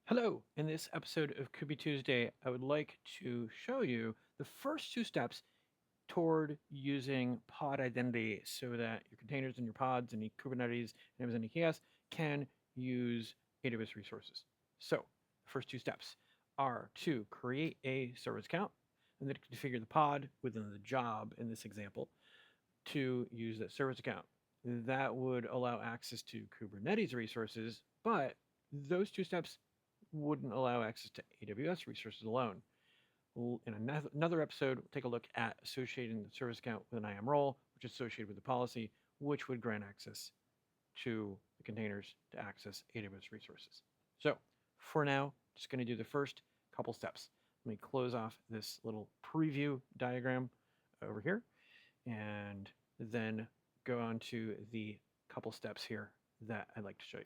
Hello, in this episode of Tuesday, I would like to show you the first two steps toward using pod identity so that your containers and your pods and Kubernetes and Amazon EKS can use AWS resources. So the first two steps are to create a service account and then configure the pod within the job in this example to use that service account. That would allow access to Kubernetes resources, but those two steps wouldn't allow access to AWS resources alone. In another episode, we'll take a look at associating the service account with an IAM-ROLE, which is associated with the policy, which would grant access to the containers to access AWS resources. So for now, just going to do the first couple steps. Let me close off this little preview diagram over here and then go on to the couple steps here that I'd like to show you.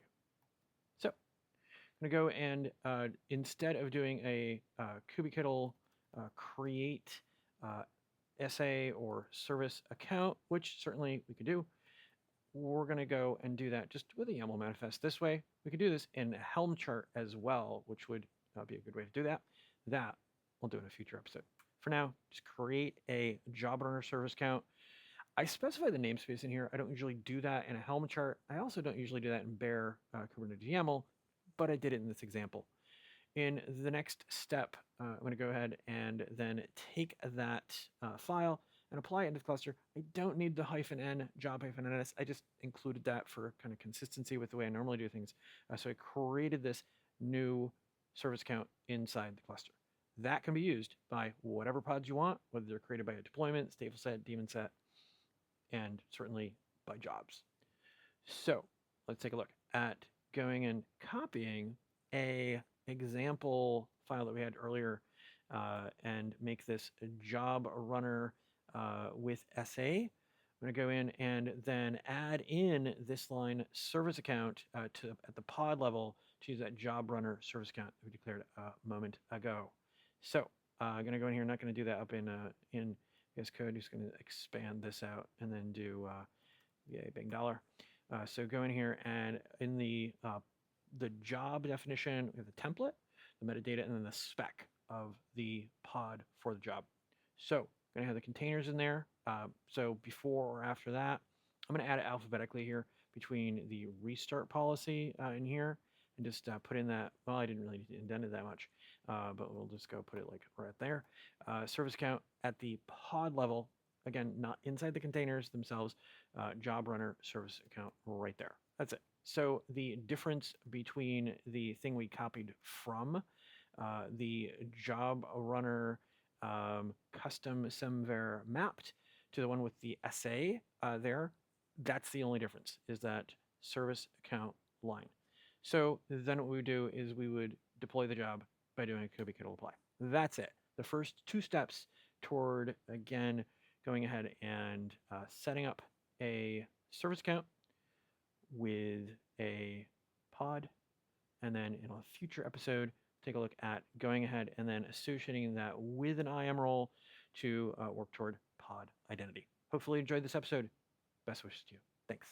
So I'm going to go and instead of doing a kubectl create SA or service account, which certainly we could do, we're going to go and do that just with a YAML manifest this way. We could do this in a Helm chart as well, which would be a good way to do that. That we'll do in a future episode. For now, just create a job runner service account. I specify the namespace in here. I don't usually do that in a Helm chart. I also don't usually do that in bare Kubernetes YAML, but I did it in this example. In the next step, I'm going to go ahead and then take that file and apply it into the cluster. I don't need the -n, job-ns. I just included that for kind of consistency with the way I normally do things. So I created this new service account inside the cluster. That can be used by whatever pods you want, whether they're created by a deployment, stateful set, daemon set, and certainly by jobs. So let's take a look at going and copying a example file that we had earlier and make this a job runner with SA. I'm going to go in and then add in this line service account at the pod level to use that job runner service account that we declared a moment ago. So I'm going to go in here. I'm not going to do that up in VS Code. Just going to expand this out and then do yay, big dollar. So go in here and in the job definition, we have the template, the metadata, and then the spec of the pod for the job. So I'm going to have the containers in there. So before or after that, I'm going to add it alphabetically here between the restart policy in here and just put in that. Well, I didn't really indent it that much, but we'll just go put it like right there. Service account at the pod level. Again, not inside the containers themselves, job runner service account right there. That's it. So the difference between the thing we copied from the job runner custom semver mapped to the one with the SA there, that's the only difference, is that service account line. So then what we would do is we would deploy the job by doing a kubectl apply. That's it. The first two steps toward, again, going ahead and setting up a service account with a pod, and then in a future episode, take a look at going ahead and then associating that with an IAM-ROLE to work toward pod identity. Hopefully you enjoyed this episode. Best wishes to you. Thanks.